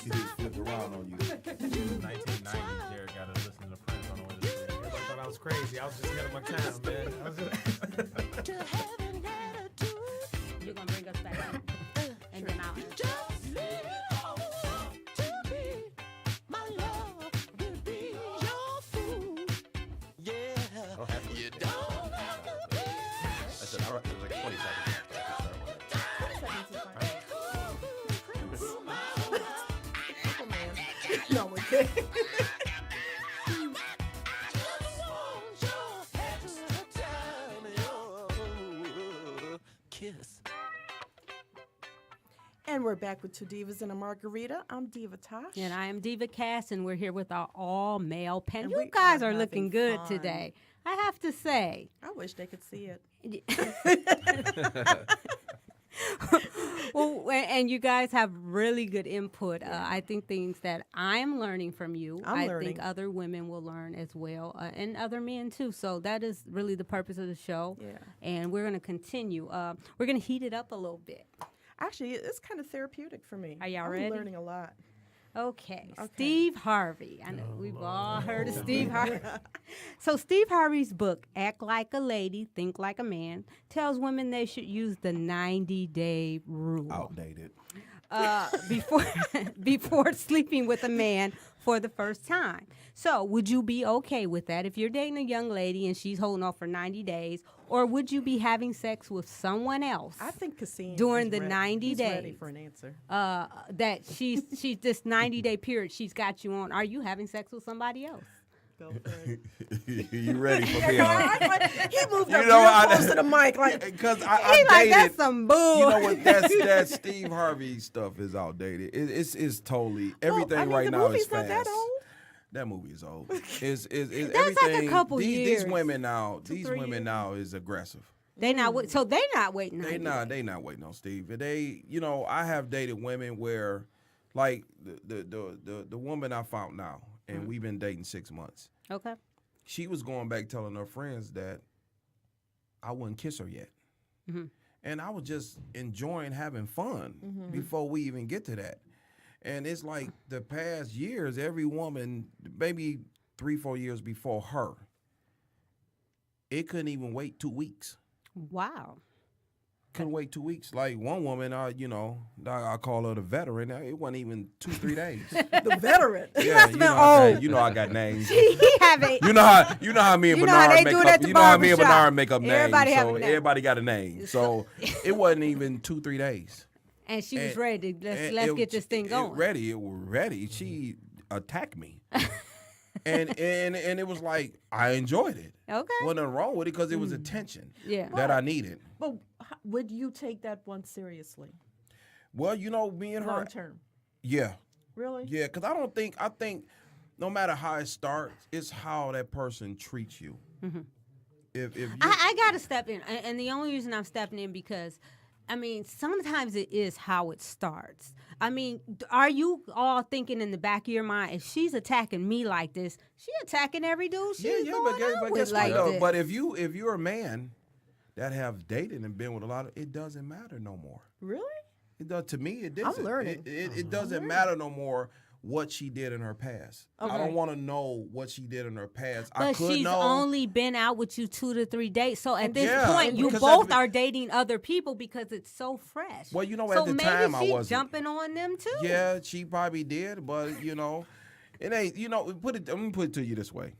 She just flipped around on you. 1990s, Jared got to listen to Prince on the way to school. Everybody thought I was crazy. I was just ahead of my time, man. I was just... You're going to bring us back up. And then I'll answer. I said, all right, it was like 20 seconds. No, okay. Kiss. And we're back with Two Divas and a Margarita. I'm Diva Tosh. And I am Diva Cass, and we're here with our all-male panel. And You we guys are are looking having good fun. today. I have to say. I wish they could see it. Well, and you guys have really good input. I think things that I'm learning from you, I'm think learning. other women will learn as well, and other men too. So that is really the purpose of the show. Yeah. And we're going to continue. We're going to heat it up a little bit. Actually, it's kind of therapeutic for me. Are y'all I'm ready? learning a lot. Okay, Steve Harvey. I know we've all heard of Steve Harvey. Harvey. So Steve Harvey's book, Act Like a Lady, Think Like a Man, tells women they should use the 90-day rule Outdated. before sleeping with a man for the first time. So would you be okay with that if you're dating a young lady and she's holding off for 90 days, or would you be having sex with someone else? I think Cassine During is the ready. 90 He's ready days. for an answer. That she's this 90-day period she's got you on. Are you having sex with somebody else? Go for it. You ready for me? Huh? He moved You up know, real I- close to the mic. Like, Because He's I like, dated. that's some bull. You know what? That Steve Harvey stuff is outdated. It's totally everything I mean, right the now is movie's fast. not that old. That movie is old. Is like a everything? couple These years. women now. 3 These women years. now is aggressive. They not so they not waiting. They 90 not waiting on Steve. They I have dated women where, like the woman I found now, and we've been dating 6 months. Okay. She was going back telling her friends that I wouldn't kiss her yet. Mm-hmm. And I was just enjoying having fun before we even get to that. And it's like the past years, every woman, maybe 3-4 years before her, it couldn't even wait 2 weeks. Wow. Couldn't wait 2 weeks. Like one woman, I call her the veteran. It wasn't even 2-3 days. The veteran. He Yeah, must have been old. I got names. He have a You know how me and You know how Bernard they make do it up. at the You know how me and barbershop. Bernard make up names. Everybody have So a name. everybody got a name. So it wasn't even 2-3 days. and she was And- ready. And Let's get this thing going. It was ready. She attacked me. and it was like I enjoyed it. Okay. Wasn't nothing wrong with it because it was attention Yeah. that I needed. But would you take that one seriously, Well, me and her. long term? Yeah. Really? Yeah, because I think no matter how it starts, it's how that person treats you. Mm-hmm. If you, I got to step in. And the only reason I'm stepping in because, I mean, sometimes it is how it starts. I mean, are you all thinking in the back of your mind, if she's attacking me like this, she attacking every dude she's going out but with guess like what? Though? this? But if you're a man that have dated and been with a lot of, it doesn't matter no more. Really? It does to me. It doesn't. learning. It doesn't matter no more what she did in her past. I Okay. don't want to know what she did in her past. I But could she's know. only been out with you 2 to 3 days. So at this Yeah, point, you because both that's- are dating other people because it's so fresh. Well, so at the maybe time I she's wasn't. jumping on them too. Yeah, she probably did, but it ain't. Let me put it to you this way: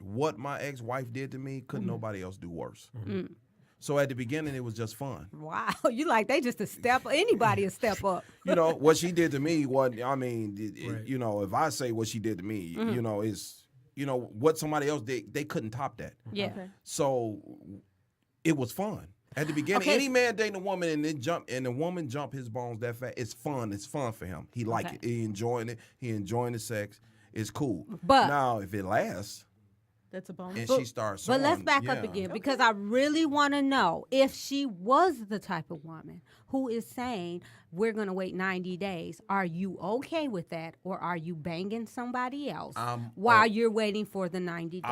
what my ex-wife did to me, couldn't nobody else do worse. So at the beginning, it was just fun. Wow, you like they just a step. Anybody a step up. What she did to me wasn't. I mean, Right. if I say what she did to me, it's what somebody else did, they couldn't top that. Yeah. Okay. So it was fun. At the beginning, Okay. any man dating a woman and the woman jump his bones that fast, it's fun. It's fun for him. He like Okay. it. He enjoying it. He enjoying the sex. It's cool. But- now, if it lasts That's a bonus. and she starts, But let's on, back up yeah. again because I really want to know if she was the type of woman who is saying we're going to wait 90 days. Are you okay with that, or are you banging somebody else while you're waiting for the 90 days?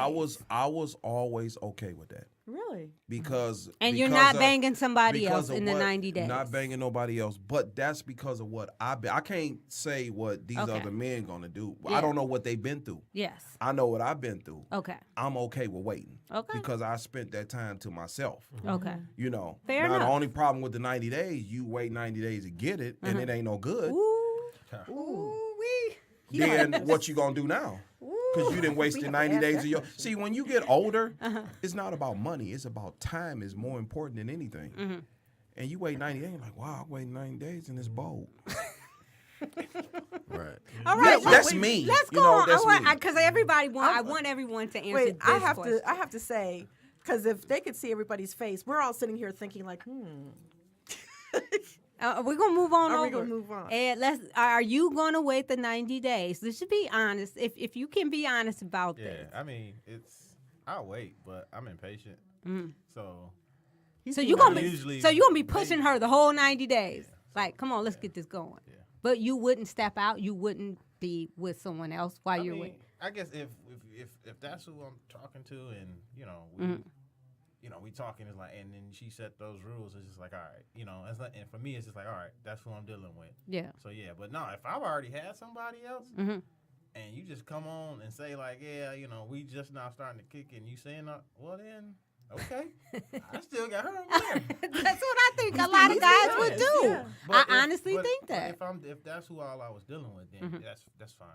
I was always okay with that. Really? because And you're because not of- banging somebody because else of in the what- 90 days. Not banging nobody else, but that's because of what I can't say what these Okay. other men gonna do. Yeah. I don't know what they've been through. Yes. I know what I've been through. Okay. I'm okay with waiting. Okay. Because I spent that time to myself. Okay. You know. Fair now enough. the only problem with the 90 days, you wait 90 days to get it, and it ain't no good. Ooh. Ooh wee. Then what you gonna do now? Because you didn't waste the 90 days of your. See, when you get older, it's not about money. It's about time is more important than anything. And you wait 90 days, you're like, wow, I waited 90 days and it's bold. Right. All right. That's me. Let's You go know, on. that's me. Because I want everyone to answer Wait, this question. I have to say, because if they could see everybody's face, we're all sitting here thinking like, We're gonna move on Are over. we gonna move on? And are you gonna wait the 90 days? Let's just be honest. If you can be honest about Yeah, this. I mean, I'll wait, but I'm impatient. So So you're gonna usually be pushing her the whole 90 days. Like, come on, let's get this going. Yeah. But you wouldn't step out. You wouldn't be with someone else while you're waiting. I guess if that's who I'm talking to, and we talking, it's like, and then she set those rules, it's just like, all right, it's not, and for me, it's just like, all right, that's who I'm dealing with. Yeah. So yeah, but no, if I've already had somebody else, and you just come on and say like, yeah, we just now starting to kick, and you saying, well then, okay, I still got her over there. That's what I think a lot of guys would do. Yeah. But I honestly think but that. if that's who all I was dealing with, then that's fine,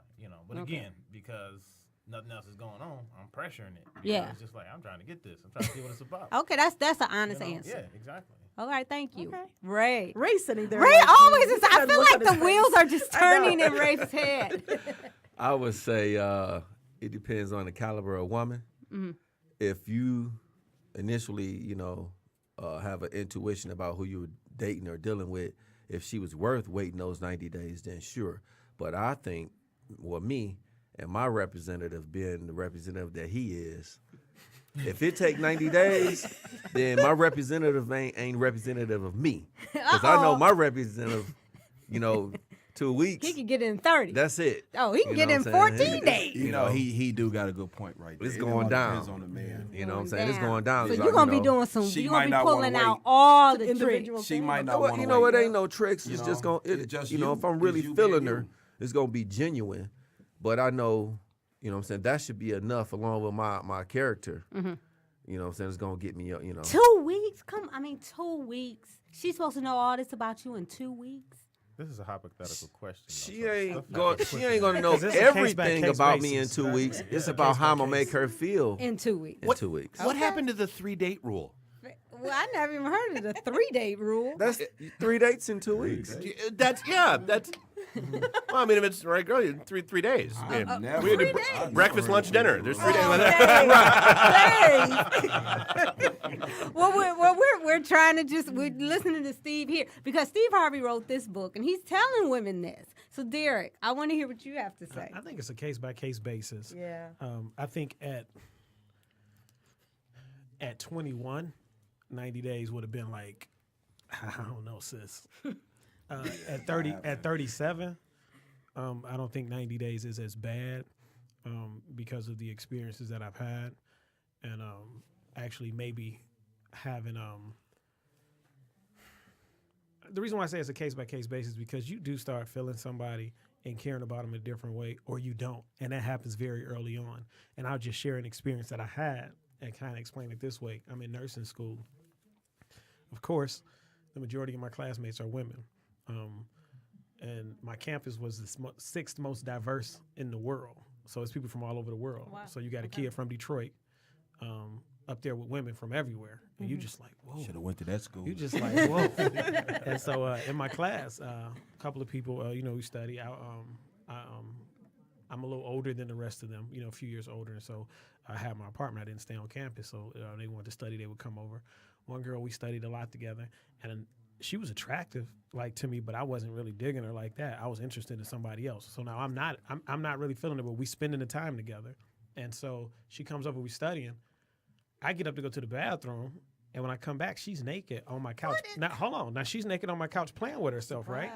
But Okay. again, because nothing else is going on, I'm pressuring it. Yeah. It's just like I'm trying to get this. I'm trying to see what it's about. Okay, that's an honest answer. Yeah, exactly. All right, thank you. Okay. Ray. Ray sitting there. Ray like, always is. you I gotta feel look like on the his wheels face. are just I know. turning in Ray's head. I would say it depends on the caliber of woman. If you initially, have an intuition about who you were dating or dealing with, if she was worth waiting those 90 days, then sure. But I think, me and my representative being the representative that he is, if it take 90 days, then my representative ain't representative of me. Because I know my representative, 2 weeks. He could get in 30. That's it. Oh, he can You get know in what I'm saying? 14 days. He do got a good point right there. It's It going all down. Depends on the man. You know what I'm saying? It's going down. So It's you're like, gonna be doing some. she You're gonna might be not wanna pulling out wait. all the tricks. Individual She thing. might not want to it ain't no tricks. It's just know, gonna. it's just If you. I'm It's really you feeling being her, you. it's gonna be genuine. But I know, what I'm saying, that should be enough along with my character. You know what I'm saying? It's gonna get me. 2 weeks? 2 weeks. She's supposed to know all this about you in 2 weeks. This is a hypothetical question. though, She so ain't stuff going. like She that. ain't gonna know 'Cause it's a everything case-by-case about me in basis, 2 right? weeks. Yeah. It's about how I'm gonna Case-by-case. make her feel In 2 weeks. in 2 weeks. What happened to the 3-date rule? Well, I never even heard of the 3-date rule. That's 3 dates in 2 weeks. That's. Well, I mean, if it's the right girl, 3 days. Yeah. Never. We had to 3 days. breakfast, lunch, dinner. There's 3 days. Well, we're trying to we're listening to Steve here because Steve Harvey wrote this book and he's telling women this. So Derek, I want to hear what you have to say. I think it's a case by case basis. Yeah. I think at 21, 90 days would have been like, I don't know, sis. At 37, I don't think 90 days is as bad because of the experiences that I've had, and actually maybe having the reason why I say it's a case by case basis is because you do start feeling somebody and caring about them a different way, or you don't, and that happens very early on. And I'll just share an experience that I had and kind of explain it this way. I'm in nursing school. Of course, the majority of my classmates are women. And my campus was the 6th most diverse in the world. So it's people from all over the world. Wow. So you got a kid from Detroit up there with women from everywhere. And you just like, whoa. Should have went to that school. You just like, whoa. And so in my class, a couple of people, we study. I'm a little older than the rest of them, a few years older. And so I had my apartment. I didn't stay on campus. So they wanted to study. They would come over. One girl, we studied a lot together. And she was attractive, to me, but I wasn't really digging her like that. I was interested in somebody else. So now I'm not really feeling it, but we spending the time together. And so she comes over, we studying. I get up to go to the bathroom, and when I come back, she's naked on my couch. Now, hold on. Now she's naked on my couch playing with herself, right?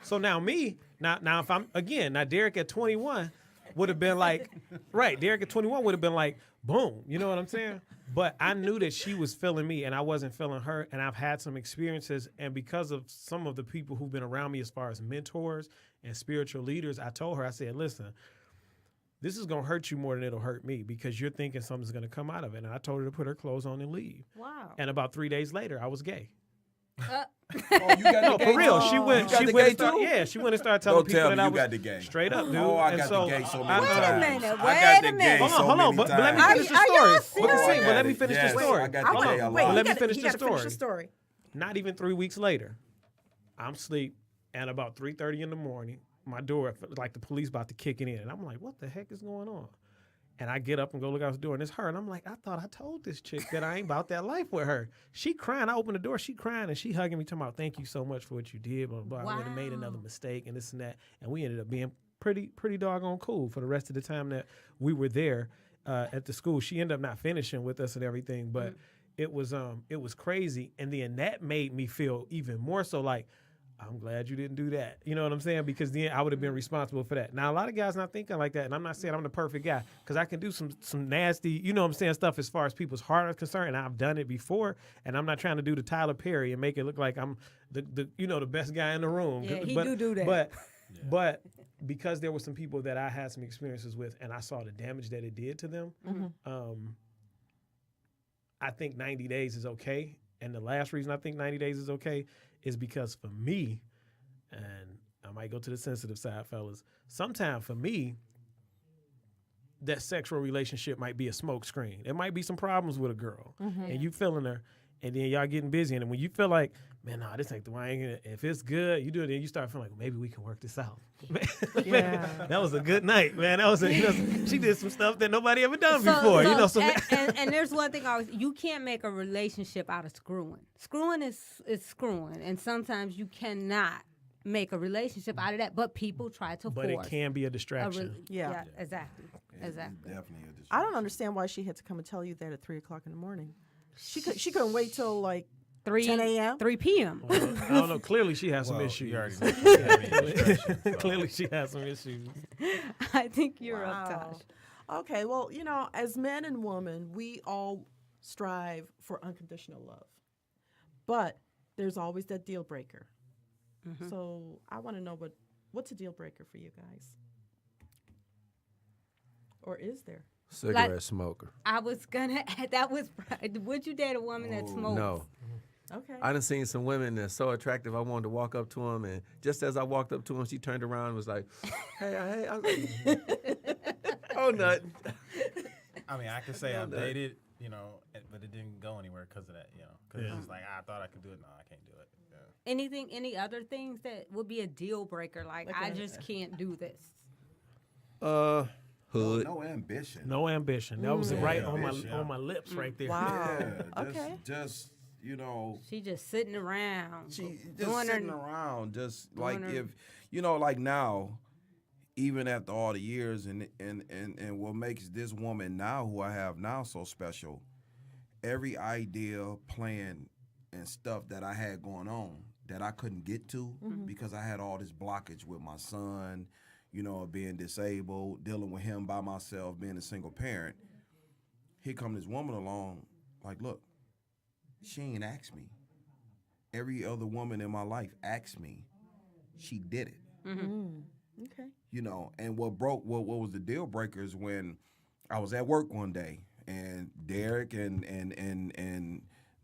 So now me, now if I'm, again, now Derek at 21, would have been like, right, Derek at 21 would have been like, boom. You know what I'm saying? But I knew that she was feeling me and I wasn't feeling her. And I've had some experiences. And because of some of the people who've been around me as far as mentors and spiritual leaders, I told her, I said, listen, this is going to hurt you more than it'll hurt me because you're thinking something's going to come out of it. And I told her to put her clothes on and leave. Wow. And about 3 days later, I was gay. Oh, you got No, the for gay real. too? She went. You got She the went. gay too? Yeah, she went and started telling Don't people tell that me I you was got the gay. straight up, dude. Oh, I And got so, the gay so I- many Wait a times. minute, I wait got a the minute. gay Hold on, so hold on. many But let me times. finish the Are story. y'all But serious? the thing, but let me Yes, finish yes, the story. I got the Hold gay a on, lot. Let me gotta- finish you the gotta finish story. the story. Not even 3 weeks later, I'm asleep, and about 3:30 in the morning, my door, like the police about to kick it in, and I'm like, "What the heck is going on?" And I get up and go look out the door, and it's her. And I'm like, I thought I told this chick that I ain't about that life with her. She crying. I open the door, she crying, and she hugging me, talking about, thank you so much for what you did, blah, blah, blah. I would have made another Wow. mistake and this and that. And we ended up being pretty doggone cool for the rest of the time that we were there at the school. She ended up not finishing with us and everything, but it was crazy. And then that made me feel even more so like, I'm glad you didn't do that. You know what I'm saying? Because then I would have been responsible for that. Now, a lot of guys not thinking like that, and I'm not saying I'm the perfect guy because I can do some nasty, you know what I'm saying, stuff as far as people's heart are concerned, and I've done it before, and I'm not trying to do the Tyler Perry and make it look like I'm the best guy in the room. Yeah, he but, do that. But because there were some people that I had some experiences with, and I saw the damage that it did to them, I think 90 days is okay. And the last reason I think 90 days is okay is because for me, and I might go to the sensitive side, fellas, sometimes for me, that sexual relationship might be a smoke screen. There might be some problems with a girl, and you feeling her, and then y'all getting busy. And when you feel like, man, nah, this ain't the one. If it's good, you do it, then you start feeling like, maybe we can work this out. Yeah. That was a good night, man. That was she did some stuff that nobody ever done before. And there's one thing you can't make a relationship out of screwing. Screwing is screwing, and sometimes you cannot make a relationship out of that. But people try to But force. it can be a distraction. Yeah. Exactly. Exactly. Definitely a distraction. I don't understand why she had to come and tell you that at 3:00 in the morning. She couldn't wait till like 10 a.m. 3 p.m. I don't know. Clearly, she has some Well, issues. you already know she had me in distraction, so. Clearly, she has some issues. I think you're up, Wow. Tosh. Okay, well, as men and women, we all strive for unconditional love. But there's always that deal breaker. So I want to know what's a deal breaker for you guys? Or is there? Cigarette smoker. I was gonna. Would you date a woman that smokes? No. Okay. I done seen some women that's so attractive. I wanted to walk up to them, and just as I walked up to them, she turned around and was like, "Hey." I was like, "Oh, nut." I mean, I could say I've dated, but it didn't go anywhere because of that, because it's like, I thought I could do it. No, I can't do it. Yeah. Any other things that would be a deal breaker? Like I just can't do this. Hood. No ambition. No ambition. That was right on ambition. on my lips right there. Wow. Yeah, Okay. just She just sitting around. she just doing sitting her, around, just doing like her- if like now, even after all the years, and what makes this woman now who I have now so special, every idea, plan, and stuff that I had going on that I couldn't get to because I had all this blockage with my son, being disabled, dealing with him by myself, being a single parent. Here come this woman along, like, look, she ain't asked me. Every other woman in my life asked me. She did it. Okay. And what was the deal breaker is when I was at work one day and Derek and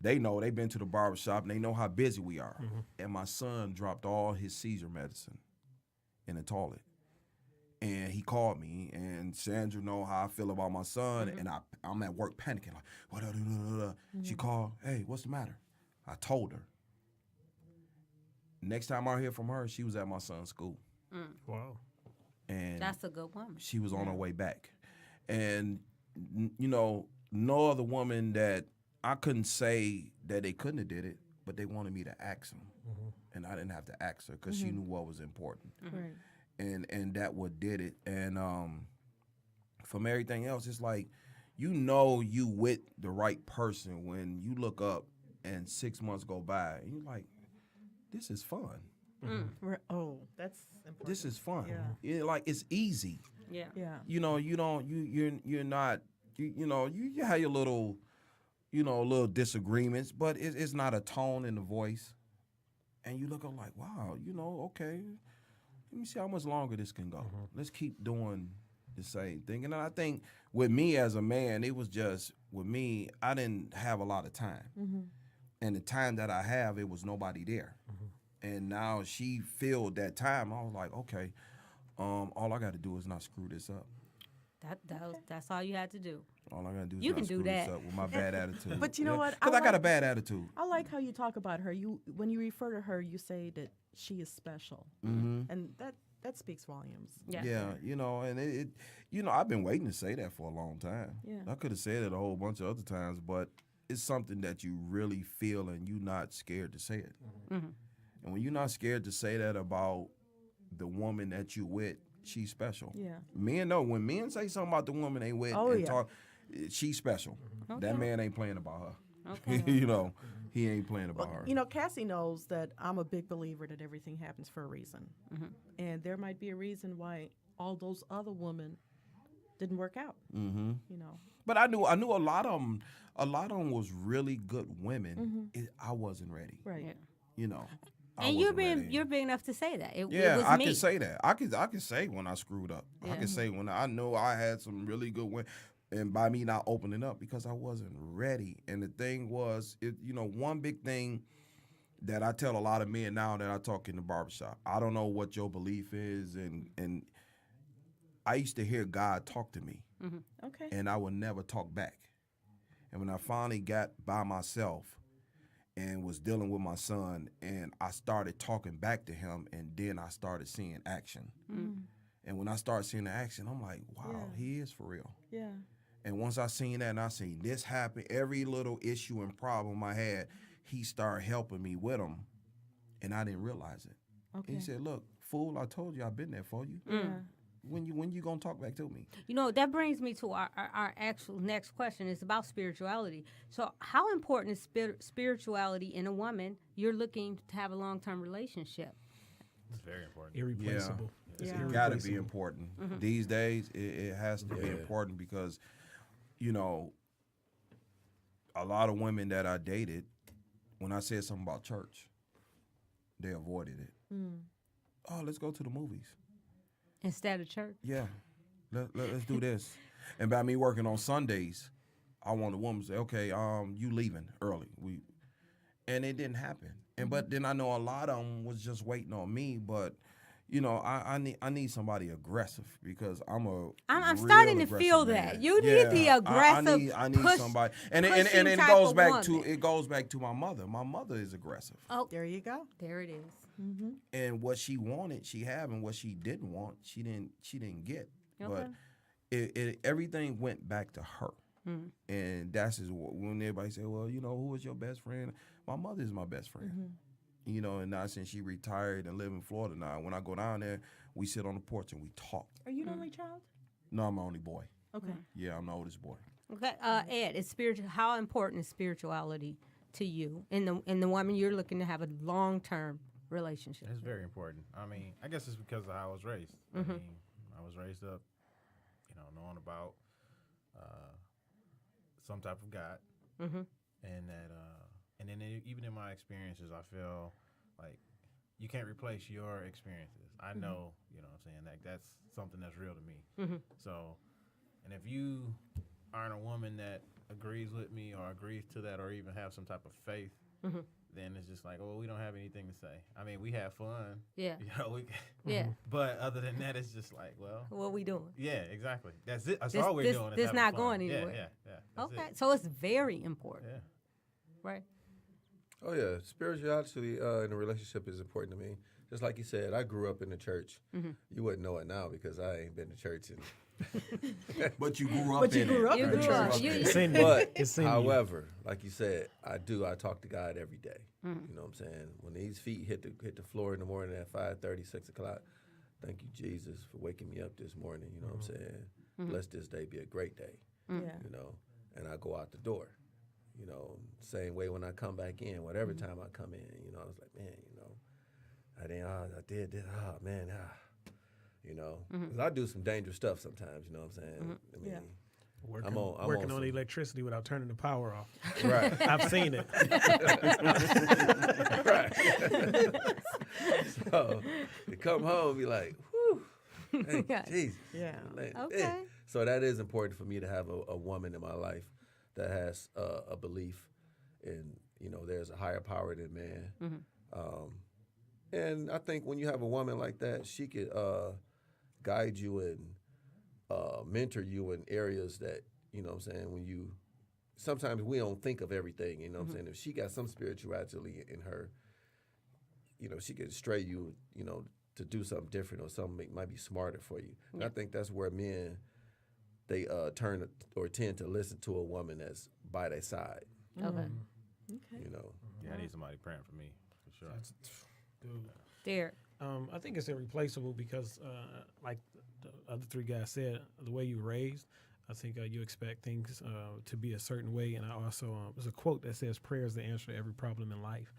they know, they've been to the barbershop and they know how busy we are. And my son dropped all his seizure medicine in the toilet. And he called me, and Sandra know how I feel about my son, and I'm at work panicking, like, what? She called, hey, what's the matter? I told her. Next time I hear from her, she was at my son's school. Wow. And That's a good woman. she was on her way back. And, no other woman that I couldn't say that they couldn't have did it, but they wanted me to ask them. And I didn't have to ask her because she knew what was important. Right. And that what did it. And from everything else, it's like, you with the right person when you look up and 6 months go by and you're like, this is fun. Oh, that's important. This is fun. Yeah. Like, it's easy. Yeah. Yeah. You know, you're not, you have your little, little disagreements, but it's not a tone in the voice. And you look up like, wow, okay, let me see how much longer this can go. Let's keep doing the same thing. And I think with me as a man, it was just, with me, I didn't have a lot of time. And the time that I have, it was nobody there. And now she filled that time. I was like, okay, all I got to do is not screw this up. That's all you had to do. All I got to do is You not can do screw this that. up with my bad attitude. But you know what? Because I got a bad attitude. I like how you talk about her. When you refer to her, you say that she is special, and that speaks volumes. Yeah. Yeah, and it I've been waiting to say that for a long time. Yeah. I could have said it a whole bunch of other times, but it's something that you really feel and you're not scared to say it. And when you're not scared to say that about the woman that you with, she's special. Yeah. Men know when men say something about the woman they with talk, she's special. That man ain't playing about her. Okay. He ain't playing about her. Cassie knows that I'm a big believer that everything happens for a reason, and there might be a reason why all those other women didn't work out. But I knew a lot of them. A lot of them was really good women. I wasn't ready. Right. Yeah. I And wasn't ready. you're big enough to say that. It was I me. can say that. I can say when I screwed up. I Yeah. can say when I know I had some really good women, and by me not opening up because I wasn't ready. And the thing was, one big thing that I tell a lot of men now that I talk in the barbershop. I don't know what your belief is, and I used to hear God talk to me, Okay. and I would never talk back. And when I finally got by myself and was dealing with my son, and I started talking back to him, and then I started seeing action. And when I started seeing the action, I'm like, wow, he is for real. Yeah. And once I seen that and I seen this happen, every little issue and problem I had, he started helping me with them, and I didn't realize it. Okay. And he said, look, fool, I told you I've been there for you. Yeah. When you gonna talk back to me? That brings me to our actual next question. It's about spirituality. So how important is spirituality in a woman you're looking to have a long-term relationship? It's very important. Irreplaceable. It's Yeah. It gotta be irreplaceable. important. These days, it has to be important because, a lot of women that I dated, when I said something about church, they avoided it. Oh, let's go to the movies. Instead of church? Yeah, let's do this. And by me working on Sundays, I want a woman to say, okay, you leaving early. And it didn't happen. And but then I know a lot of them was just waiting on me. But I need somebody aggressive because I'm I'm real starting to aggressive feel man. that. You need the aggressive, I need somebody, and pushing it type goes of back to woman. my mother. My mother is aggressive. Oh, There you go. there it is. And what she wanted, she had, and what she didn't want, she didn't get. Okay. But everything went back to her. And that's when everybody say, well, who is your best friend? My mother is my best friend. And now since she retired and live in Florida now, when I go down there, we sit on the porch and we talk. Are you the only child? No, I'm the only boy. Okay. Yeah, I'm the oldest boy. Okay, Ed, how important is spirituality to you in the woman you're looking to have a long-term relationship? It's very important. I mean, I guess it's because of how I was raised. I mean, I was raised up, knowing about some type of God, and that, and then even in my experiences, I feel like you can't replace your experiences. I know, what I'm saying, like that's something that's real to me. So, and if you aren't a woman that agrees with me or agrees to that or even have some type of faith, then it's just like, we don't have anything to say. I mean, we have fun. Yeah. We Yeah. But other than that, it's just like, well. What we doing? Yeah, exactly. That's it. That's all we're doing. is This having not fun. going anywhere. Yeah. That's Okay, it. so it's very important, Yeah. right? Oh yeah, spirituality in a relationship is important to me. Just like you said, I grew up in the church. You wouldn't know it now because I ain't been to church in. But you grew up But you in grew it. up You in the grew church. up. You- It's in you. But It's in you. however, like you said, I talk to God every day. You know what I'm saying? When these feet hit the floor in the morning at 5:30, 6 o'clock, thank you, Jesus, for waking me up this morning. You know what I'm saying? Bless this day be a great day. Yeah. And I go out the door. Same way when I come back in, whatever time I come in, I was like, man, I did this. Oh man, You know, 'cause I do some dangerous stuff sometimes. You know what I'm saying? I mean, Yeah. Working, I'm on working on some- electricity without turning the power off. right. I've seen it. Right. So you come home, be like, whew, thank Yeah. Jesus. Yeah. Like, Okay. So that is important for me to have a woman in my life that has a belief in, you know, there's a higher power than man. And I think when you have a woman like that, she could guide you and mentor you in areas that, you know what I'm saying, when you, sometimes we don't think of everything, you know what I'm saying? If she got some spirituality in her, you know, she could stray you, you know, to do something different or something might be smarter for you. And I think that's where men, they turn or tend to listen to a woman that's by their side, Okay. Okay. you know. Yeah, I need somebody praying for me for sure. Dude. Derek. I think it's irreplaceable because, like the other three guys said, the way you were raised, I think you expect things to be a certain way. And I also, there's a quote that says, prayer is the answer to every problem in life,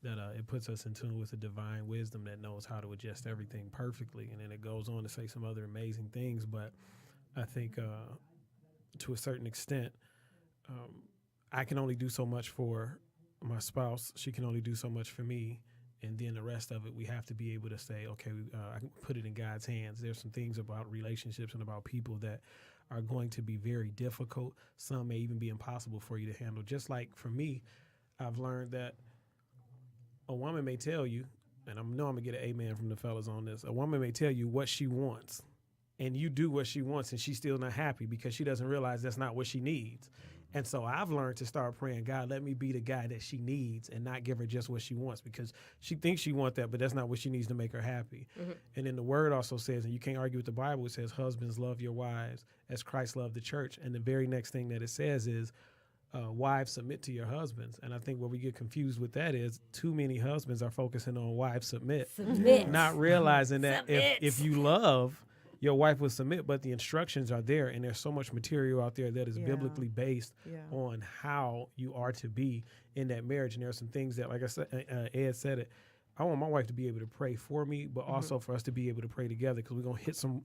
that it puts us in tune with a divine wisdom that knows how to adjust everything perfectly. And then it goes on to say some other amazing things. But I think to a certain extent, I can only do so much for my spouse. She can only do so much for me. And then the rest of it, we have to be able to say, okay, I can put it in God's hands. There's some things about relationships and about people that are going to be very difficult. Some may even be impossible for you to handle. Just like for me, I've learned that a woman may tell you, and I know I'm going to get an amen from the fellas on this, a woman may tell you what she wants, and you do what she wants, and she's still not happy because she doesn't realize that's not what she needs. And so I've learned to start praying, God, let me be the guy that she needs and not give her just what she wants, because she thinks she wants that, but that's not what she needs to make her happy. And then the word also says, and you can't argue with the Bible, it says, husbands, love your wives as Christ loved the church. And the very next thing that it says is, wives, submit to your husbands. And I think where we get confused with that is too many husbands are focusing on wives submit, not realizing that if you love, your wife will submit, but the instructions are there, and there's so much material out there that is biblically based on how you are to be in that marriage. And there are some things that, like I said, Ed said it, I want my wife to be able to pray for me, but also for us to be able to pray together, because we're going to hit some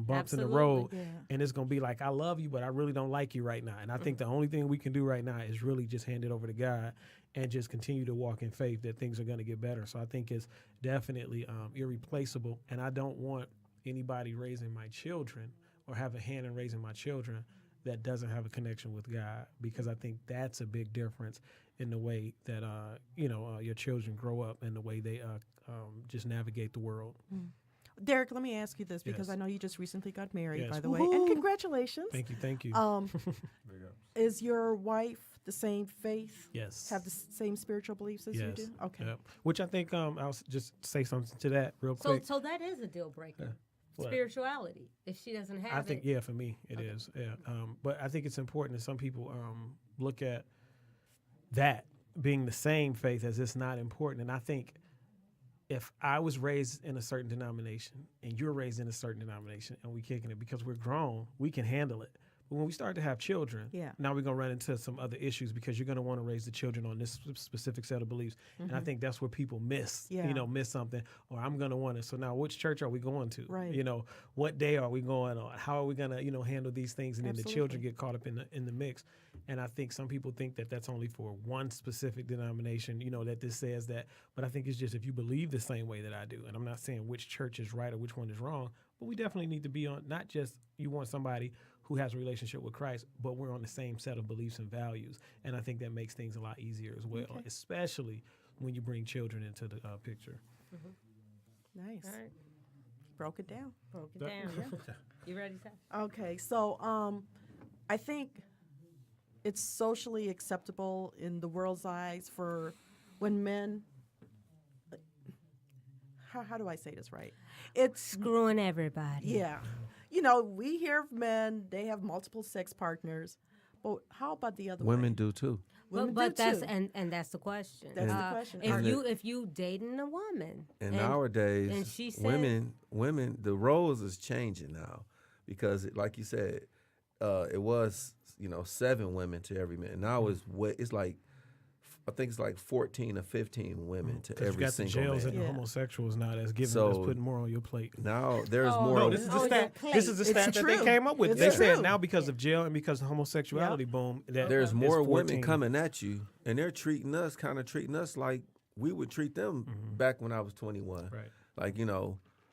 bumps in the road, and it's going to be like, I love you, but I really don't like you right now. And I think the only thing we can do right now is really just hand it over to God and just continue to walk in faith that things are going to get better. So I think it's definitely irreplaceable, and I don't want anybody raising my children or have a hand in raising my children that doesn't have a connection with God, because I think that's a big difference in the way that your children grow up and the way they just navigate the world. Derek, let me ask you this, because Yes. I know you just recently got married, Yes. by the way, and congratulations. Thank you. Is your wife the same faith? Yes. Have the same spiritual beliefs as you do? Okay. Yep. Which I think I'll just say something to that real So, quick. so that is a deal breaker. What? Spirituality. If she doesn't have I think, it. yeah, for me it is. Yeah. But I think it's important that some people look at that being the same faith as it's not important. And I think if I was raised in a certain denomination and you're raised in a certain denomination and we kicking it because we're grown, we can handle it. But when we start to have children, now we're going to run into some other issues, because you're going to want to raise the children on this specific set of beliefs. And I think that's where people miss something, or I'm going to want it. So now which church are we going to? Right. What day are we going on? How are we going to, handle these things? And then the children get caught up in the mix. And I think some people think that that's only for one specific denomination, that this says that. But I think it's just if you believe the same way that I do, and I'm not saying which church is right or which one is wrong, but we definitely need to be on, not just you want somebody who has a relationship with Christ, but we're on the same set of beliefs and values. And I think that makes things a lot easier as well, especially when you bring children into the picture. Nice. All right. Broke it down. Broke it down. You ready, Seth? Okay, so I think it's socially acceptable in the world's eyes for when men. How do I say this right? It's Screwing everybody. We hear of men, they have multiple sex partners, but how about the other Women way? do too. Women But do that's too. and that's the question. That's the question. If you dating a woman And nowadays, and she said, women, the roles is changing now, because like you said, it was 7 women to every man. Now it's like I think it's like 14 or 15 women to 'Cause you every got the single jails man. and the Yeah. homosexuals now that's giving So- that's putting more on your plate. Now there's Oh, more. No, this is the Oh, stat. your This is the plate. stat It's that they true. came up with. It's They true. said now because of jail and because of homosexuality boom, that There's it's more 14. women coming at you, and they're treating us like we would treat them back when I was 21. Right. Like,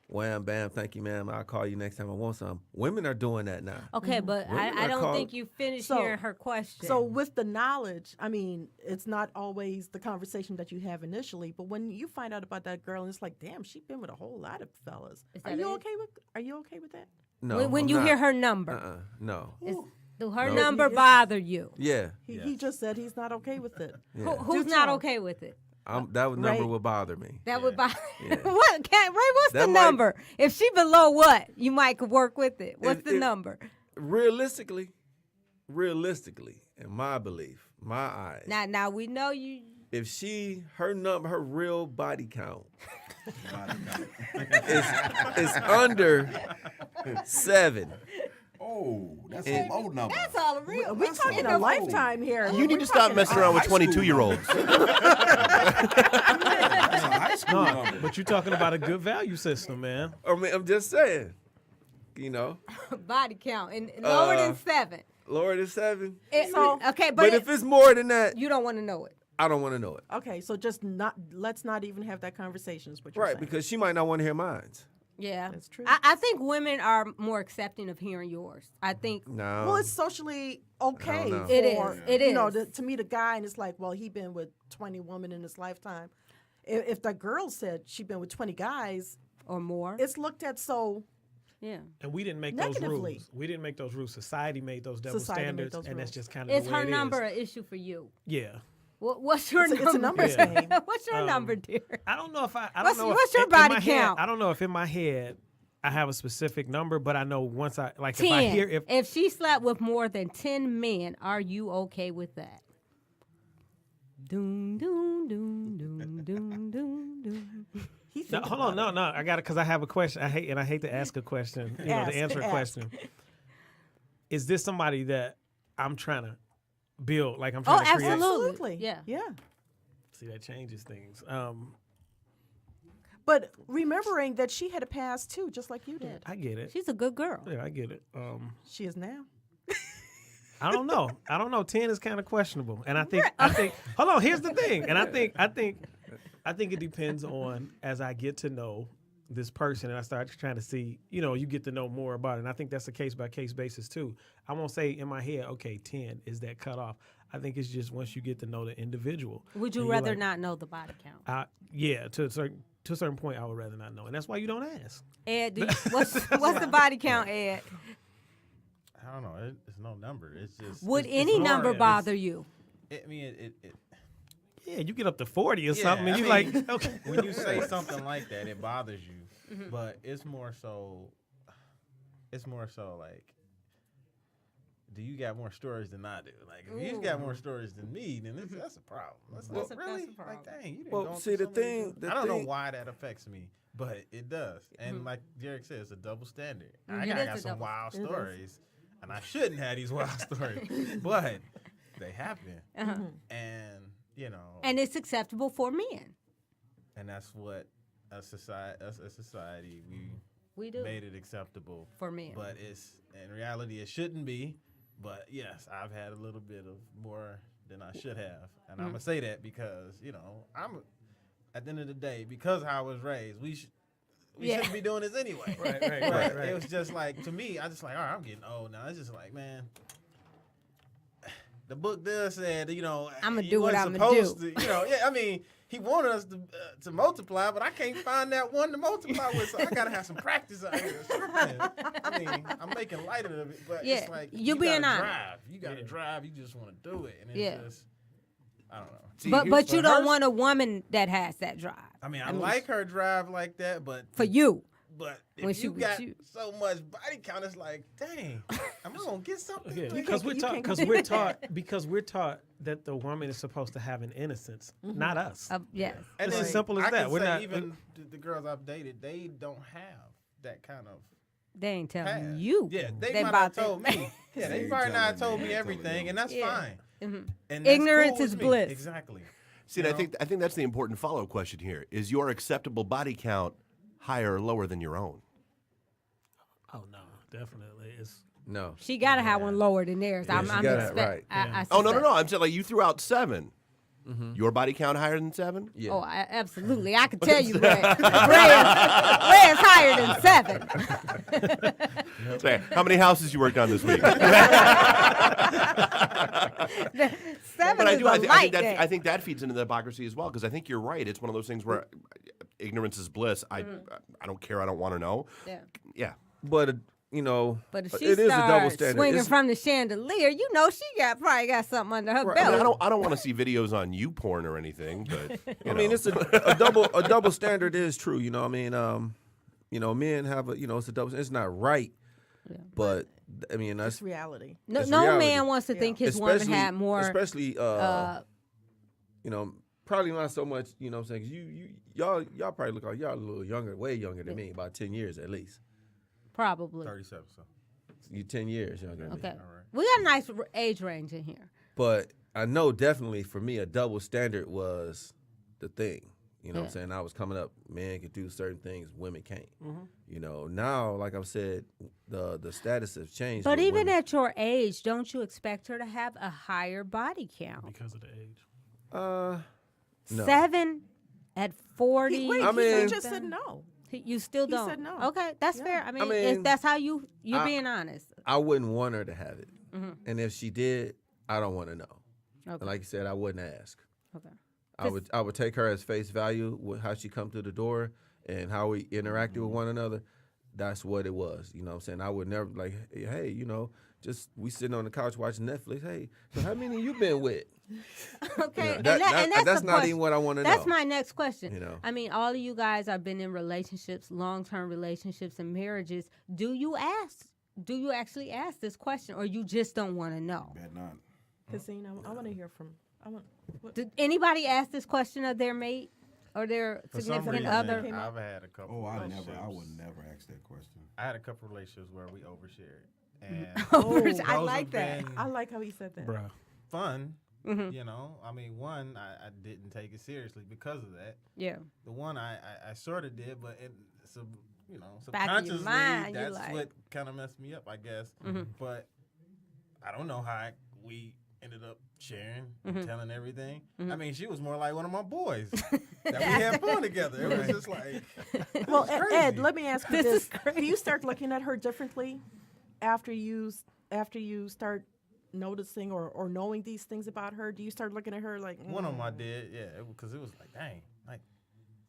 wham, bam, thank you, ma'am. I'll call you next time I want some. Women are doing that now. Okay, but Women I are don't called- think you finished So- hearing her question. So with the knowledge, I mean, it's not always the conversation that you have initially, but when you find out about that girl and it's like, damn, she's been with a whole lot of fellas. Is Are that you it? okay with that? No. when I'm you not. hear her number, No. do her No. number He is- bother you? Yeah. He just said he's not okay with it. Yeah. Who's Do not tell. okay with it? That number Right. would bother me. That would bother. Yeah. What? Ray, what's That the might- number? If she below what, you might could work with it. What's the If- number? Realistically, in my belief, my eyes, Now we know you. if her real body count is under 7. Oh, that's a low number. That's all real. We're talking a lifetime here. You need to stop messing around with 22-year-olds. That's a high school No, number. but you're talking about a good value system, man. I mean, I'm just saying, Body count and lower than 7. lower than 7. Okay, But if it's more than that, you don't want to know it. I don't want to know it. Okay, so let's not even have that conversation is what you're Right, saying. because she might not want to hear mine. Yeah, That's true. I think women are more accepting of hearing yours. I think No. Well, it's socially okay. know. It is. For, It you know, is. to meet a guy and it's like, well, he been with 20 women in his lifetime. If that girl said she been with 20 guys, or more. it's looked at so Yeah, And we didn't make those Negatively. rules. We didn't make those rules. Society made those double Society made standards, those and that's rules. just kind of is the way her it number is. an issue for you? Yeah. What's your it's number? a numbers Yeah. game. What's your number, dear? I don't know if I What's- don't know. what's if, your in body my head- count? I don't know if in my head I have a specific number, but I know once I like if 10. I hear If she slept with more than 10 men, are you okay with that? Doom, doom, doom, doom, doom, doom, doom. He No, think hold on, about no, I got it because I have a question. I hate to ask a question, to answer a Ask. question. Is this somebody that I'm trying to build? Like I'm Oh, trying to create? absolutely. Absolutely. Yeah. Yeah. See, that changes things. But remembering that she had a past too, just like you did. I get it. She's a good girl. Yeah, I get it. She is now. I don't know. 10 is kind of questionable, and I think hold on. Here's the thing, and I think it depends on as I get to know this person and I start trying to see, you get to know more about it. And I think that's a case by case basis too. I won't say in my head, okay, 10 is that cutoff. I think it's just once you get to know the individual. Would you and you're rather like, not know the body count? Yeah, to a certain point, I would rather not know, and that's why you don't ask. Ed, what's the body count, Ed? I don't know. It's no number. It's just. Would it's any more- number it's- bother you? I mean, Yeah, you get up to 40 or Yeah, something, and I you mean, like, okay. when you say something like that, it bothers you. But it's more so like, do you got more stories than I do? Like, if you got more stories than me, then that's a problem. That's really a problem. like, dang, you didn't Well, go see, through the so many thing- things. the I don't know thing- why that affects me, but it does. And like Derek said, it's a double standard. I It got is a some double- wild stories, and I shouldn't have these wild stories, but they happen. And And it's acceptable for men. and that's what a society We do. made it acceptable For men. but it's in reality it shouldn't be. But yes, I've had a little bit of more than I should have, and I'm gonna say that because I'm at the end of the day, because how I was raised, we shouldn't be doing this anyway. Right. But it was just like, to me, I just like, all right, I'm getting old now. It's just like, man, the book does said, I'ma you do what wasn't I'ma do. supposed to, yeah, I mean, he wanted us to multiply, but I can't find that one to multiply with, so I gotta have some practice out here. I mean, I'm making light of it, but Yeah, it's like, you you being gotta honest. drive. You gotta drive. You just want to do it, and it's Yeah. just, I don't know. See, But you for don't her- want a woman that has that drive. I mean, I like her drive like that, but For you. But When if she you with got you. so much body count, it's like, dang, am I gonna get something? Yeah, Like, because you can't we're taught that the woman is supposed to have an innocence, not us. Yes. It's then as simple as I that. can We're say not even the girls I've dated, they don't have that kind of They ain't telling past. you. Yeah, they They might about have told me. Yeah, they ain't probably telling not me, told they me ain't telling everything, them. and that's Yeah. fine. Mhm. And that's Ignorance cool is with me. bliss. Exactly. See, and I think that's the important follow-up question here. Is your acceptable body count higher or lower than your own? Oh no, definitely. It's No. She got to have one lower than theirs. Yeah, I'm she gotta- expect- right. I Oh, no. suspect. I'm saying like you threw out 7. Your body count higher than 7? Yeah. Oh, absolutely. I can tell you Ray is higher than 7. Say, how many houses you worked on this week? 7 But is a light day. I think that feeds into the hypocrisy as well, because I think you're right. It's one of those things where ignorance is bliss. I don't care. I don't want to know. Yeah. Yeah. But you know, But if she it is a double starts standard. swinging It's- from the chandelier, you know she probably got something under her I, belt. mean, I don't want to see videos on you porn or anything, but I mean, it's a double standard is true. You know, I mean, men have it's a double. It's not right, but I mean that's It's reality. No, it's no reality. man wants to think his woman had more. especially probably not so much. You know, what I'm saying 'cause y'all probably look like y'all a little younger, way younger than me, about 10 years at least. Probably. 37. So You 10 years younger than me. Okay. We got a nice age range in here. But I know definitely for me a double standard was the thing. You know what I'm Yeah. saying? I was coming up, men could do certain things women can't. You know, now, like I've said, the status has changed. But with even women. at your age, don't you expect her to have a higher body count? because of the age. no. 7 at 40. Wait, I he mean- just said no. You still He don't. said no. Okay, that's Yeah. fair. I mean, mean, if that's how you're being honest. I wouldn't want her to have it. And if she did, I don't want to know. Okay. And like you said, I wouldn't ask. Okay. I would take her as face value with how she come through the door and how we interacted with one another. That's what it was. You know what I'm saying? I would never like, hey, just we sitting on the couch watching Netflix. Hey, so how many you been with? Okay, You know, and that's that's the not question. even what I want to know. That's my next question. You know. I mean, all of you guys have been in relationships, long-term relationships and marriages. Do you actually ask this question, or you just don't want to know? Bet not. Cassine, I want to hear from. Did anybody ask this question of their mate or their for some significant reason, other? I've had a couple. Oh, I relationships. would never ask that question. I had a couple relationships where we overshared, and I those like have that. been I like how he said that. Bruh. fun. Mm-hmm. You know, I mean, one, I didn't take it seriously because of that. Yeah. The one I sort of did, but Back of your subconsciously, mind, you that's like- what kind of messed me up, I guess. Mm-hmm. But I don't know how we ended up sharing, Mm-hmm. telling everything. I mean, she was more like one of my boys that we had fun together. It was just like, Well, it's crazy. Ed, let me ask you This is this: Do you start looking at her differently after you start noticing or knowing these things about her? Do you start looking at her like One of them I did, yeah, because it was like, dang, like.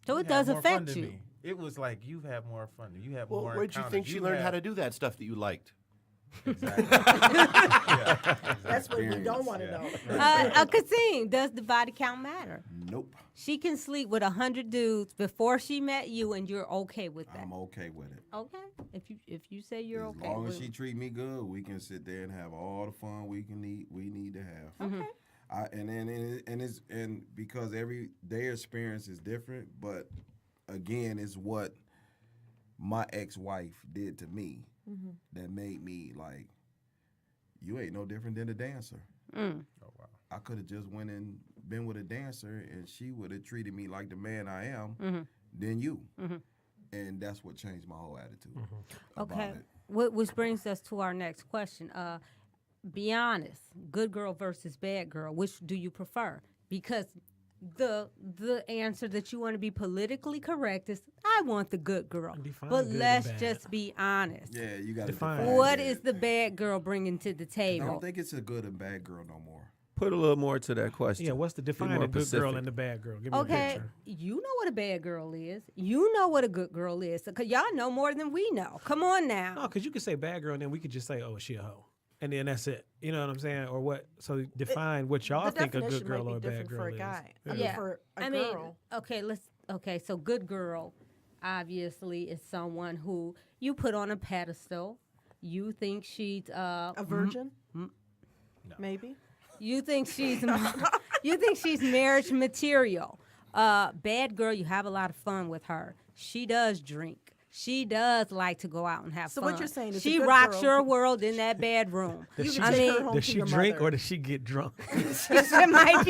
So you it had does more fun affect than you. me. It was like you've had more fun. You have Well, more. where'd you think she learned how to do that stuff that you liked? Exactly. That's what we don't want to know. Kasim, does the body count matter? Nope. She can sleep with 100 dudes before she met you, and you're okay with that. I'm okay with it. Okay, if you say you're As okay. long as with she treat me good, we can sit there and have all the fun we need to have. Mm-hmm. Okay. And because their experience is different, but again, it's what my ex-wife did to me that made me like, you ain't no different than a dancer. Mm. Oh, wow. I could have just went and been with a dancer, and she would have treated me like the man I am than you. And that's what changed my whole attitude. About Okay, it. which brings us to our next question. Be honest, good girl versus bad girl. Which do you prefer? Because the answer that you want to be politically correct is, I want the good girl. Define But good and let's bad. just be honest. Yeah, you got to Define define. What that. is the bad girl bringing to the I table? don't think it's a good and bad girl no more. Put a little more to that question. Yeah, what's the Be defining more a good girl specific. and the bad girl? Give me a Okay, picture. you know what a bad girl is. You know what a good girl is. Because y'all know more than we know. Come on now. No, because you could say bad girl and then we could just say, oh, she a hoe. And then that's it. You know what I'm saying? Or what? So define what y'all The think a definition good girl might or a be bad different girl for a is. guy. Yeah. I mean, for a girl. So good girl obviously is someone who you put on a pedestal. You think she's A virgin? Maybe. you think she's marriage material. Bad girl, you have a lot of fun with her. She does drink. she does like to go out and have So fun. what you're saying is a she good rocks girl your can- world in that bedroom. You can I take mean, her home Does to she your drink mother. or does she get drunk? it might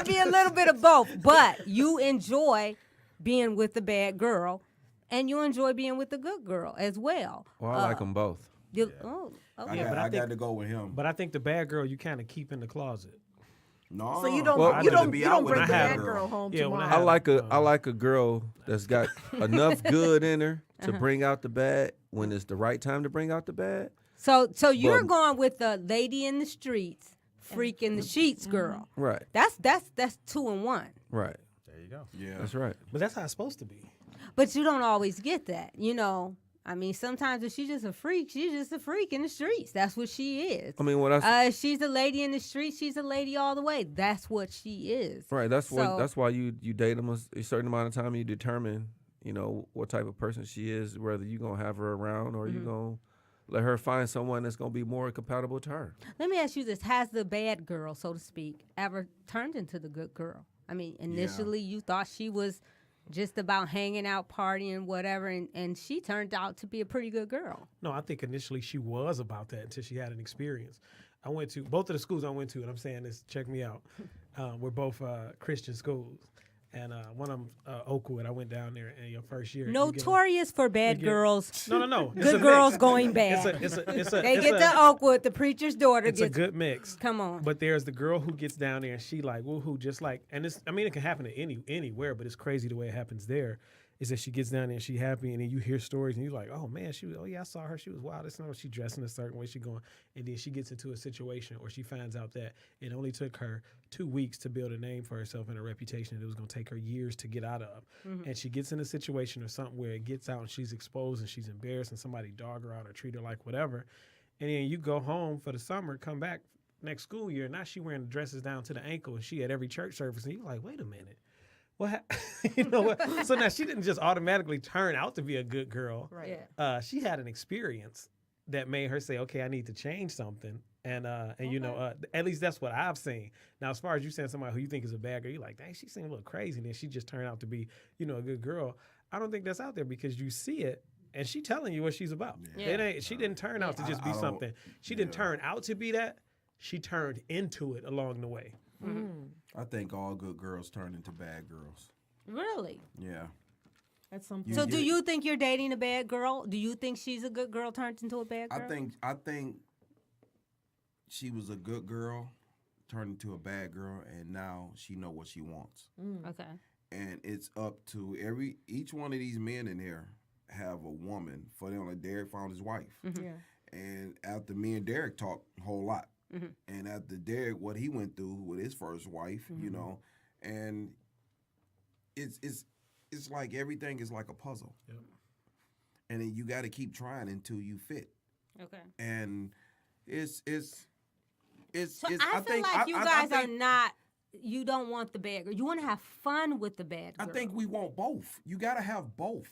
be a little bit of both, but you enjoy being with the bad girl, and you enjoy being with the good girl as well. Well, I like them both. Oh, I, okay. Yeah, got, but I I got think- to go with him. But I think the bad girl you kind of keep in the closet. No, So you don't Well, I'd you rather don't be you out don't with bring a the I bad have- girl home Yeah, to when I mom. have- I like a girl that's got enough good in her to Uh-huh. bring out the bad when it's the right time to bring out the bad. So you're But- going with the lady in the streets, freak in the sheets girl. Right, That's 2 in 1. right. There you go. Yeah. That's right. But that's how it's supposed to be. But you don't always get that, you know. I mean, sometimes if she's just a freak, she's just a freak in the streets. That's what she is. I mean, what I If she's a lady in the streets, she's a lady all the way. That's what she is. right. That's So- that's why you date them a certain amount of time. And you determine, what type of person she is, whether you gonna have her around or you gonna let her find someone that's gonna be more compatible to her. Let me ask you this. Has the bad girl, so to speak, ever turned into the good girl? I mean, initially you thought she was just about hanging out, partying, whatever, and she turned out to be a pretty good girl. No, I think initially she was about that until she had an experience. I went to both of the schools I went to, and I'm saying this, check me out. We're both Christian schools. And one of them, Oakwood, I went down there in your first year. You get a- Notorious for bad you get- girls. No. It's Good a girls mix. going bad. It's a They it's get a- to Oakwood, the preacher's daughter It's a gets. good mix. Come on. But there's the girl who gets down there and she like woohoo, just like, and it's, I mean, it can happen to anywhere, but it's crazy the way it happens there. Is that she gets down there and she happy, and then you hear stories and you're like, oh man, oh yeah, I saw her, she was wild. It's not she dressing a certain way, she going, and then she gets into a situation or she finds out that it only took her 2 weeks to build a name for herself and a reputation that it was going to take her years to get out of. And she gets in a situation or something where it gets out and she's exposed and she's embarrassed and somebody dog her out or treat her like whatever. And then you go home for the summer, come back next school year, now she wearing the dresses down to the ankle and she at every church service, and you're like, wait a minute. What you know what? So now she didn't just automatically turn out to be a good girl. Right. Yeah. She had an experience that made her say, okay, I need to change something. And at least that's what I've seen. Now, as far as you saying somebody who you think is a bad girl, you're like, dang, she seemed a little crazy. And then she just turned out to be, a good girl. I don't think that's out there because you see it and she telling you what she's about. Yeah. She didn't turn out to just I be don't- something. She didn't turn out to be that. She turned into it along the way. I think all good girls turn into bad girls. Really? Yeah. At some You point. So get- do you think you're dating a bad girl? Do you think she's a good girl turned into a bad girl? I think she was a good girl, turned into a bad girl, and now she know what she wants. Okay. And it's up to each one of these men in here have a woman for them. Like Derek found his wife, Yeah. and after me and Derek talked a whole lot, and after Derek what he went through with his first wife, and it's like everything is like a puzzle, and then you got to keep trying until you fit. Okay. And it's So it's, I feel think, like you I guys think, are not. You don't want the bad girl. You want to have fun with the bad I girl. think we want both. You got to have both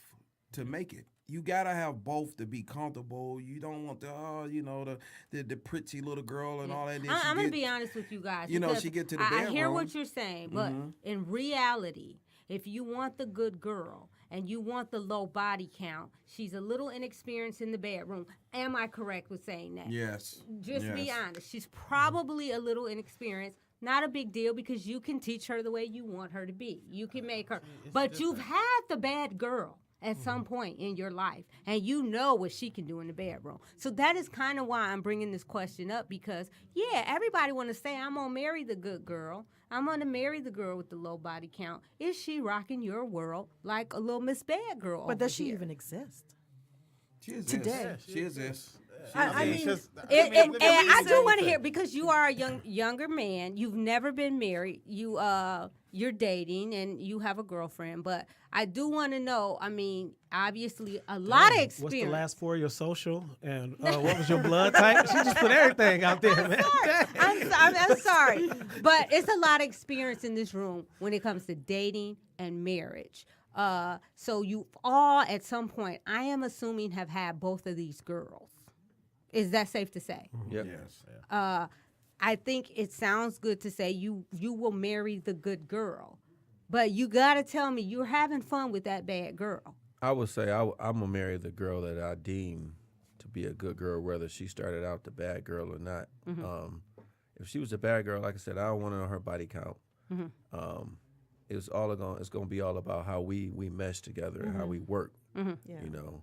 to make it. You got to have both to be comfortable. You don't want the pretty little girl and all that. Then I'm she gonna get- be honest with you guys. you know, because she get to the I hear bedroom. what you're saying, but in reality, if you want the good girl and you want the low body count, she's a little inexperienced in the bedroom. Am I correct with saying that? Yes. Just be Yes. honest. She's probably a little inexperienced. Not a big deal because you can teach her the way you want her to be. You can make her. But you've had the bad girl at some point in your life, and you know what she can do in the bedroom. So that is kind of why I'm bringing this question up because, yeah, everybody want to say, I'm going to marry the good girl. I'm going to marry the girl with the low body count. Is she rocking your world like a little Miss Bad Girl But does over she here? even exist? She exists. Today. She exists. I mean, And I do say want to hear because you are a younger man. You've never been married. You're dating and you have a girlfriend. But I do want to know. I mean, obviously, a lot of experience. What's the last four of your social? And what was your blood type? She just put everything out there, man. I'm sorry, but it's a lot of experience in this room when it comes to dating and marriage. So you all, at some point, I am assuming, have had both of these girls. Is that safe to say? Yep. Yes. I think it sounds good to say you will marry the good girl, but you gotta tell me you're having fun with that bad girl. I would say I'm gonna marry the girl that I deem to be a good girl, whether she started out the bad girl or not. If she was a bad girl, like I said, I don't want to know her body count. It's gonna be all about how we mesh together and how we work. Yeah. You know.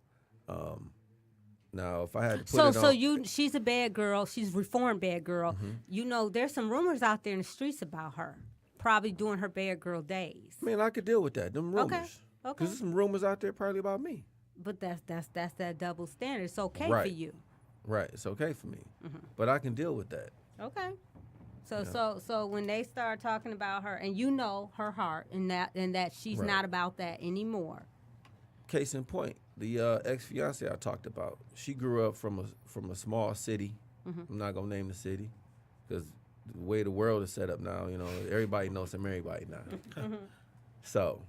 Now, if I had to put it on, she's a bad girl. She's a reformed bad girl. You know, there's some rumors out there in the streets about her, probably during her bad girl days. I mean, I could deal with that. Them rumors. Okay. Because there's some rumors out there probably about me. But that's that double standard. It's okay Right. for you. Right. It's okay for me. But I can deal with that. Okay. So when they start talking about her, and you know her heart, and that she's Right. not about that anymore. Case in point, the ex-fiance I talked about, she grew up from a small city. I'm not gonna name the city because the way the world is set up now, you know, everybody knows some everybody now. So,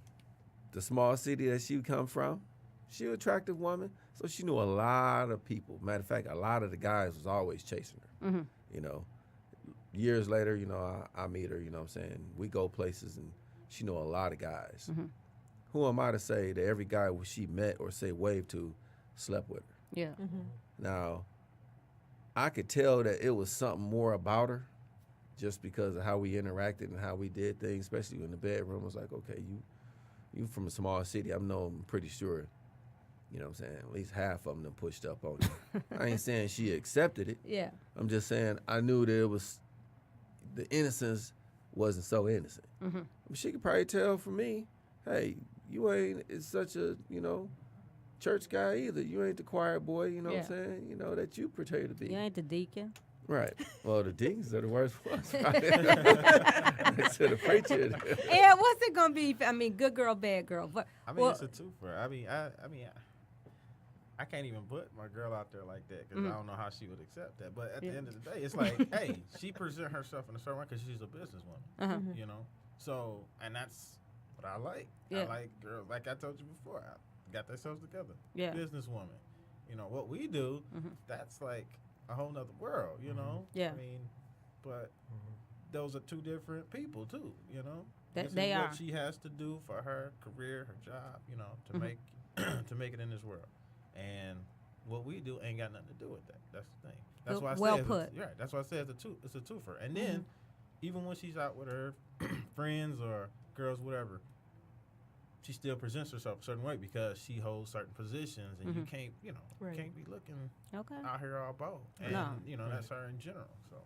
the small city that she come from, she an attractive woman, so she knew a lot of people. Matter of fact, a lot of the guys was always chasing her. You know, years later, you know, I meet her. You know what I'm saying? We go places, and she know a lot of guys. Who am I to say that every guy she met or say wave to slept with her? Yeah. Now, I could tell that it was something more about her just because of how we interacted and how we did things, especially in the bedroom. I was like, okay, you from a small city. I'm pretty sure, you know what I'm saying, at least half of them done pushed up on you. I ain't saying she accepted it. Yeah. I'm just saying I knew that it was, the innocence wasn't so innocent. She could probably tell from me, hey, you ain't such a, you know, church guy either. You ain't the choir boy, you know what I'm saying? You know, that you portray to be. You ain't the deacon. Right. Well, the deacons are the worst ones. Right? To the preacher. Yeah, what's it gonna be? I mean, good girl, bad girl. But I mean, it's a twofer. I can't even put my girl out there like that because I don't know how she would accept that. But at the end of the day, it's like, hey, she present herself in a certain way because she's a businesswoman, you know? So, and that's what I like. Yeah. I like girls, like I told you before, got themselves together. Yeah. Businesswoman. You know, what we do, that's like a whole nother world, you know? Yeah. I mean, but those are two different people too, you know? This They is are. what she has to do for her career, her job, you know, to make to make it in this world. And what we do ain't got nothing to do with that. That's the thing. That's why I Well said put. Right. That's why I said it's a twofer. And then even when she's out with her friends or girls, whatever, she still presents herself a certain way because she holds certain positions, and you can't, you know, can't be looking out here all bold. And you know, that's her in general. So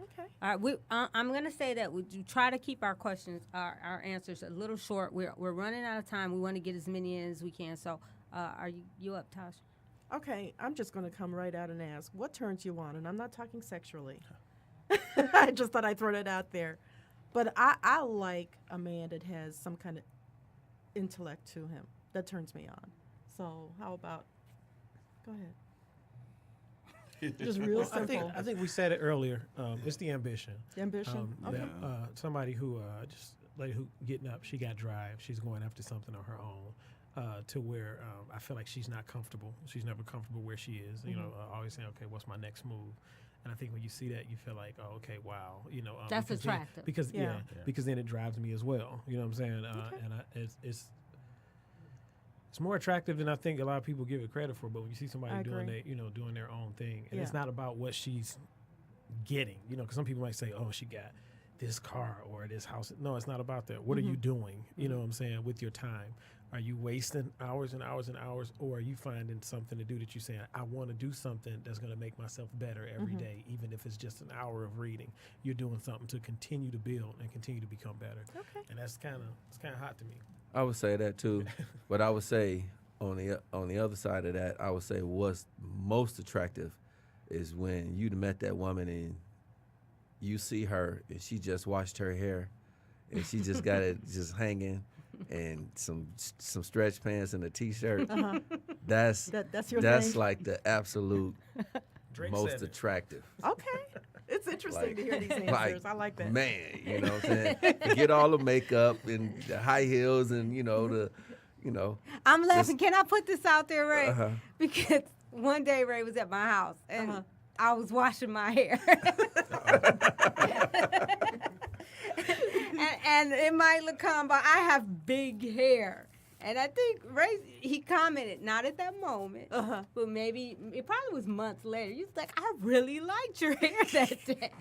Okay. all right, I'm gonna say that we do try to keep our questions, our answers a little short. We're running out of time. We want to get as many in as we can. So, are you up, Tosh? Okay, I'm just going to come right out and ask, what turns you on? And I'm not talking sexually. I just thought I'd throw that out there. But I like a man that has some kind of intellect to him. That turns me on. So how about, go ahead. Just real simple. I think we said it earlier. It's the ambition. Ambition? Okay. Somebody who just lady who getting up, she got drive. She's going after something on her own. To where I feel like she's not comfortable. She's never comfortable where she is. You know, always saying, okay, what's my next move? And I think when you see that, you feel like, oh, okay, wow. You know, That's because attractive. Because then it drives me as well. You know what I'm saying? And it's more attractive than I think a lot of people give it credit for. But when you see somebody doing their own thing, and it's not about what she's getting. You know, because some people might say, oh, she got this car or this house. No, it's not about that. What are you doing? You know what I'm saying, with your time? Are you wasting hours and hours and hours, or are you finding something to do that you're saying, I want to do something that's going to make myself better every day, even if it's just an hour of reading? You're doing something to continue to build and continue to become better. Okay. And that's kind of hot to me. I would say that too, but I would say on the other side of that, I would say what's most attractive is when you met that woman and you see her and she just washed her hair and she just got it just hanging and some stretch pants and a t-shirt. That's your that's thing? like the absolute Drake most said it. attractive. Okay. It's interesting to hear these answers. Like, I like that. Man, you know what I'm saying? Forget all the makeup and the high heels and, I'm laughing. Can I put this out there, Ray? Uh-huh. Because one day Ray was at my house and I was washing my hair. and it might look common, but I have big hair. And I think Ray, he commented, not at that moment, but maybe it probably was months later. He was like, I really liked your hair that day.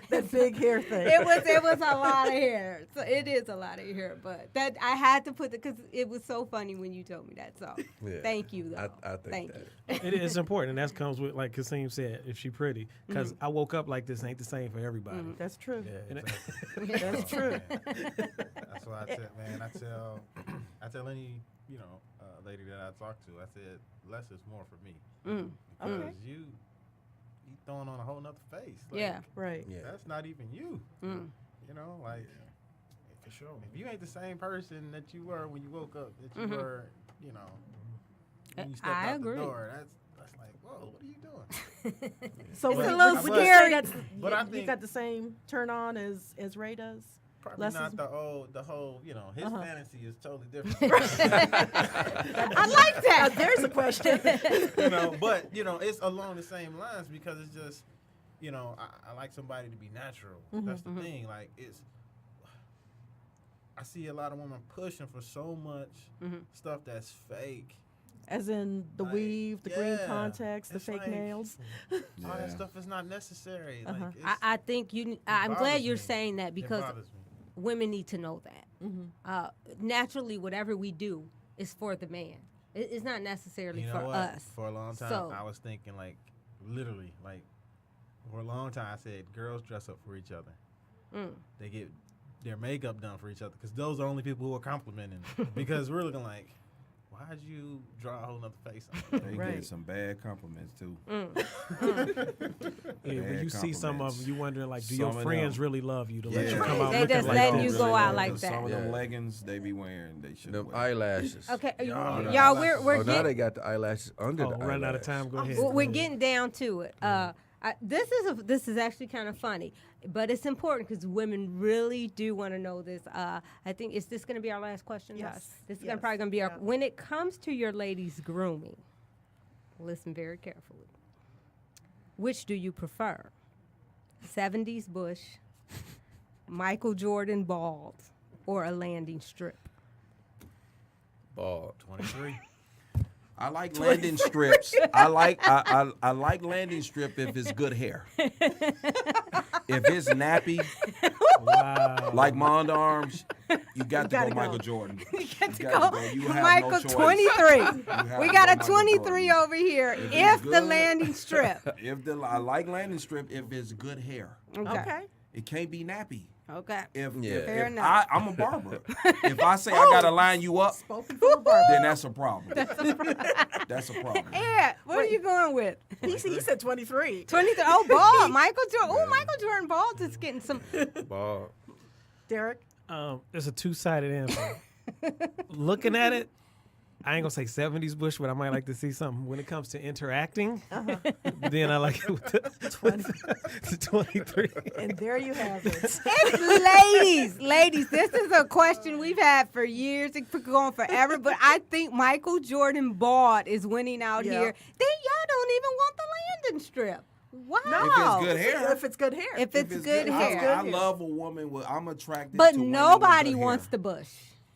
That big hair thing. It was a lot of hair. So it is a lot of hair, but that I had to put because it was so funny when you told me that. So thank you, though. I think thank that. you. It is important, and that comes with, like Kasim said, if she pretty. Because I woke up like this ain't the same for everybody. That's true. Yeah, And exactly. That's true. That's why I tell, man. I tell any lady that I talk to, I said less is more for me. Because Okay. you throwing on a whole nother face. Like, Yeah. Right. Yeah. that's not even you. You know, like For sure. if you ain't the same person that you were when you woke up, that you were, when you stepped I out agree. the door, that's like, whoa, what are you doing? So It's would a you- little would you scary. say that's, But I you think- got the same turn on as Ray does? Probably Less not is- the whole, his fantasy is totally different. I like that. There's a question. But it's along the same lines because it's just, I like somebody to be natural. That's the thing. Like I see a lot of women pushing for so much stuff that's fake. As in the Like, weave, the green yeah, contacts, the it's fake like- nails. All Yeah. that stuff is not necessary. Like I think I'm glad bothers you're me. saying that it because bothers me. women need to know that. Naturally, whatever we do is for the man. It's not necessarily You know for what? us. For a long time, So- I was thinking literally, for a long time, I said girls dress up for each other. They get their makeup done for each other because those are only people who are complimenting. Because we're looking like, why'd you draw a whole nother face on They it? Right. get some bad compliments too. Yeah, when you see some of them, you wondering like, do Some your of friends them. really love you to let you Yeah. come out They looking just like letting that? you go out like Some that. of them Yeah. leggings they be wearing, they should Them wear. eyelashes. Okay, Y'all- y'all, we're Oh, now getting they got the eyelashes under Oh, the running out of eyelash. time. Go ahead. we're getting down to it. This is actually kind of funny, but it's important because women really do want to know this. I think is this going to be our last question? Yes. Josh? This is Yes. probably going to be our. Yeah. When it comes to your ladies' grooming, listen very carefully. Which do you prefer? 70s bush, Michael Jordan bald, or a landing strip? Bald. 23. I like landing strips. I like landing strip if it's good hair. If it's nappy, Wow. like my underarms, you got to gotta go go. Michael Jordan. You got to Go, go. You have Michael no choice. 23. have We to got go a Michael 23 Jordan. over here. If it's If the good- landing strip. I like landing strip if it's good hair. Okay. It can't be nappy. Okay. If, Yeah. if, Fair if enough. I'm a barber. If I say I gotta line you up, Spoken for a barber. then that's a problem. That's a problem. Yeah, what are you going with? He said 23. 23. Oh, bald. Michael Jordan. Oh, Michael Jordan bald is getting some. Bald. Derek? It's a two-sided answer. Looking at it, I ain't gonna say 70s bush, but I might like to see something. When it comes to interacting, then I like it with the 23. And there you have it. Ladies, this is a question we've had for years. It's been going forever, but I think Michael Jordan bald is winning out Yeah. here. Then y'all don't even want the landing strip. Wow. If it's good hair. If it's good hair. If it's good hair. I love a woman with. I'm attracted. But to women with nobody good wants hair. the bush.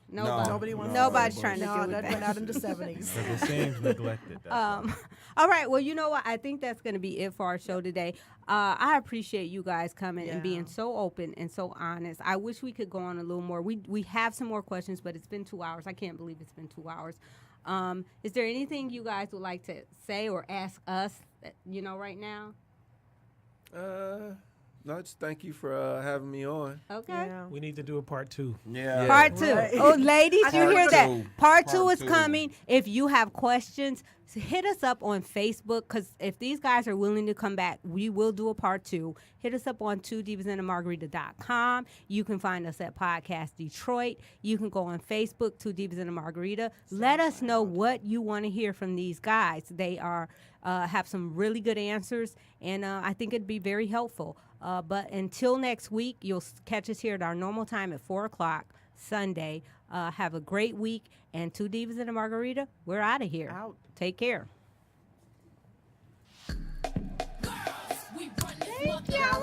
Nobody. Nobody wants Nobody's the trying to no, do that that. went out in the 70s. Because it seems neglected. That's why. All right. Well, you know what? I think that's going to be it for our show today. I appreciate you guys coming and being Yeah. so open and so honest. I wish we could go on a little more. We have some more questions, but it's been 2 hours. I can't believe it's been 2 hours. Is there anything you guys would like to say or ask us, right now? No, just thank you for having me on. Okay. Yeah. We need to do a part 2. Yeah. Part 2. Right. Oh, ladies, you Part hear that? two. Part 2 Part is two. coming. If you have questions, hit us up on Facebook, because if these guys are willing to come back, we will do a part 2. Hit us up on 2divasandAmargarita.com. You can find us at Podcast Detroit. You can go on Facebook, 2 Divas and a Margarita. Let us know what you want to hear from these guys. They are have some really good answers, and I think it'd be very helpful. But until next week, you'll catch us here at our normal time at 4 o'clock Sunday. Have a great week. And 2 Divas and a Margarita, we're out of here. Out. Take care. We run this Yeah,